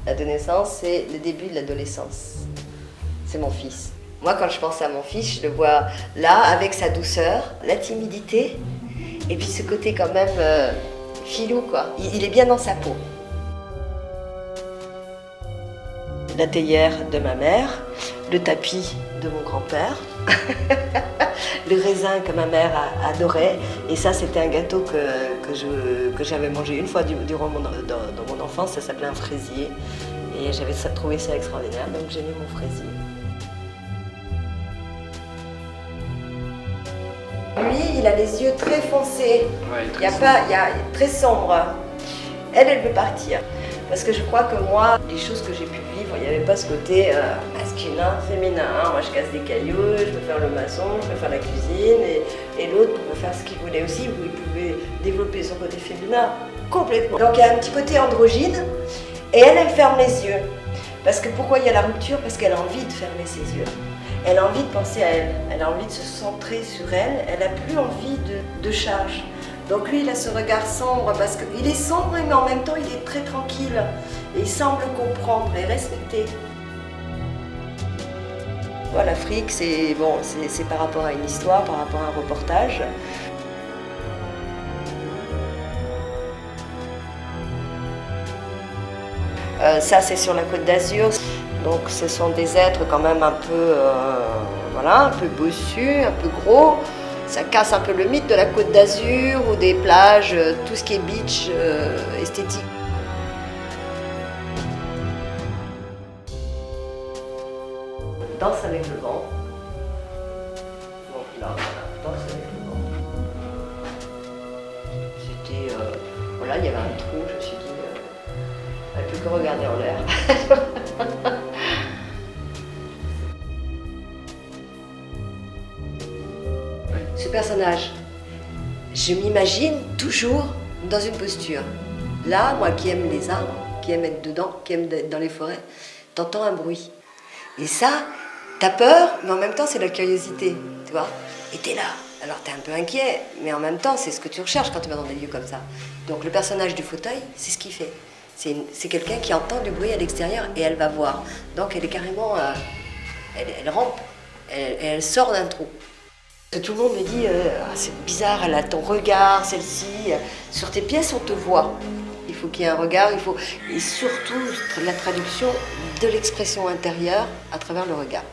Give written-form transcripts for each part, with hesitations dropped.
L'adolescence, c'est le début de l'adolescence. C'est mon fils. Moi, quand je pense à mon fils, je le vois là, avec sa douceur, la timidité, et puis ce côté quand même filou, quoi. Il est bien dans sa peau. La théière de ma mère, le tapis de mon grand-père, le raisin que ma mère adorait. Et ça, c'était un gâteau que j'avais mangé une fois durant dans mon enfance. Ça s'appelait un fraisier. Et j'avais trouvé ça extraordinaire, donc j'ai mis mon fraisier. Lui, il a les yeux très foncés. Ouais, il y a très sombre. Elle veut partir. Parce que je crois que moi, les choses que j'ai pu vivre, il n'y avait pas ce côté masculin, féminin. Moi, je casse des cailloux, je peux faire le maçon, je peux faire la cuisine, et l'autre pouvait faire ce qu'il voulait aussi, où il pouvait développer son côté féminin complètement. Donc il y a un petit côté androgyne, et elle ferme les yeux. Parce que pourquoi il y a la rupture? Parce qu'elle a envie de fermer ses yeux. Elle a envie de penser à elle, elle a envie de se centrer sur elle, elle n'a plus envie de charge. Donc lui, il a ce regard sombre parce qu'il est sombre, mais en même temps, il est très tranquille. Et il semble comprendre et respecter. Voilà, l'Afrique, c'est bon, c'est par rapport à une histoire, par rapport à un reportage. Ça, c'est sur la Côte d'Azur. Donc ce sont des êtres quand même un peu, voilà, un peu bossus, un peu gros. Ça casse un peu le mythe de la Côte d'Azur ou des plages, tout ce qui est beach esthétique. Danse avec le vent. Donc là, voilà, danse avec le vent. C'était, voilà, il y avait un trou, je me suis dit, elle ne peut que regarder en l'air. Ce personnage, je m'imagine toujours dans une posture. Là, moi qui aime les arbres, qui aime être dedans, qui aime être dans les forêts, t'entends un bruit. Et ça, t'as peur, mais en même temps c'est la curiosité, tu vois. Et t'es là, alors t'es un peu inquiet, mais en même temps c'est ce que tu recherches quand tu vas dans des lieux comme ça. Donc le personnage du fauteuil, c'est ce qu'il fait. C'est quelqu'un qui entend du bruit à l'extérieur et elle va voir. Donc elle est carrément, elle rampe, elle sort d'un trou. Tout le monde me dit c'est bizarre, elle a ton regard, celle-ci. Sur tes pièces, on te voit. Il faut qu'il y ait un regard, et surtout la traduction de l'expression intérieure à travers le regard.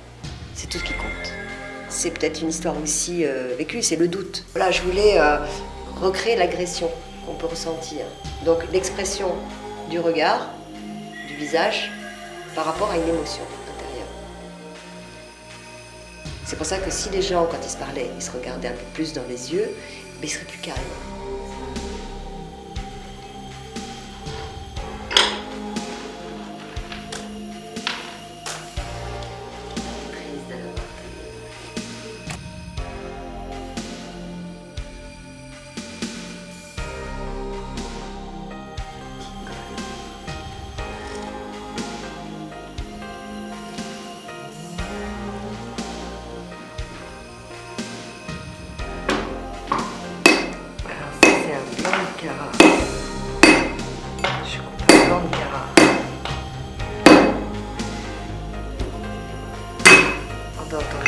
C'est tout ce qui compte. C'est peut-être une histoire aussi vécue, c'est le doute. Voilà, je voulais recréer l'agression qu'on peut ressentir. Donc l'expression du regard, du visage, par rapport à une émotion. C'est pour ça que si les gens, quand ils se parlaient, ils se regardaient un peu plus dans les yeux, mais ils seraient plus calmes. Je coupe un blanc de Cara. On doit entendre.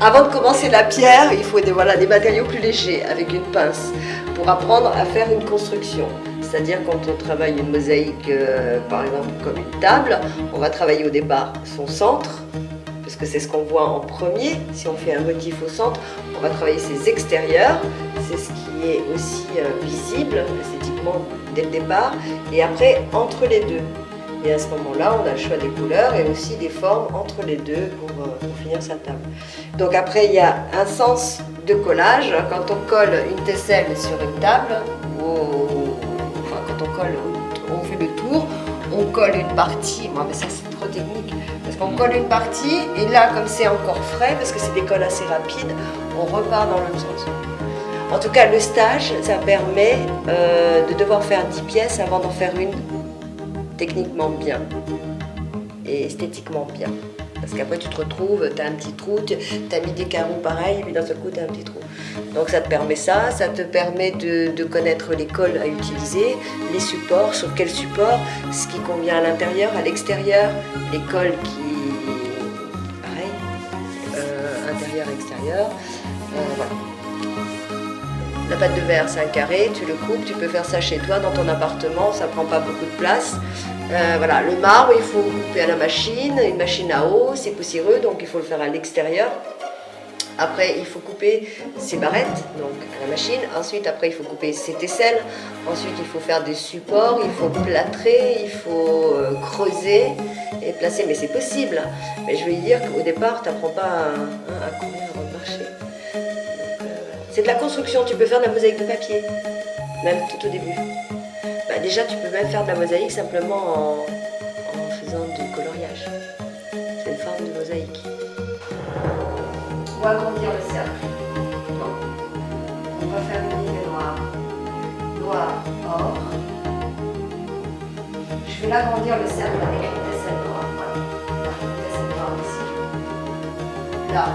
Avant de commencer la pierre, il faut des matériaux plus légers avec une pince pour apprendre à faire une construction. C'est-à-dire quand on travaille une mosaïque, par exemple comme une table, on va travailler au départ son centre, parce que c'est ce qu'on voit en premier. Si on fait un motif au centre, on va travailler ses extérieurs, c'est ce qui est aussi visible, esthétiquement. techniquement dès le départ, et après entre les deux. Et à ce moment-là, on a le choix des couleurs et aussi des formes entre les deux pour finir sa table. Donc après, il y a un sens de collage. Quand on colle une tesselle sur une table, enfin quand on colle, on fait le tour, on colle une partie, moi mais ça c'est trop technique, parce qu'on colle une partie et là comme c'est encore frais, parce que c'est des colles assez rapides, on repart dans l'autre sens. En tout cas le stage, ça permet de devoir faire 10 pièces avant d'en faire une techniquement bien et esthétiquement bien. Parce qu'après tu te retrouves, tu as un petit trou, tu as mis des carreaux pareils, et puis d'un seul coup tu as un petit trou. Donc ça te permet ça te permet de connaître les colles à utiliser, les supports, sur quel support, ce qui convient à l'intérieur, à l'extérieur, les colles qui... pareil, intérieur, extérieur, voilà. La pâte de verre, c'est un carré, tu le coupes, tu peux faire ça chez toi, dans ton appartement, ça prend pas beaucoup de place. Voilà, le marbre, il faut couper à la machine, une machine à eau, c'est poussiéreux, donc il faut le faire à l'extérieur. Après, il faut couper ses barrettes, donc à la machine. Ensuite, après, il faut couper ses tesselles. Ensuite, il faut faire des supports, il faut plâtrer, il faut creuser et placer. Mais c'est possible. Mais je veux dire qu'au départ, tu n'apprends pas à courir avant de marcher. C'est de la construction, tu peux faire de la mosaïque de papier, même tout au début. Bah, déjà, tu peux même faire de la mosaïque simplement en faisant du coloriage. C'est une forme de mosaïque. On va agrandir le cercle. Bon. On va faire une ligne noire. Noir, or. Je vais l'agrandir le cercle avec une tesselle noire. Voilà. Une tesselle noire ici. Là.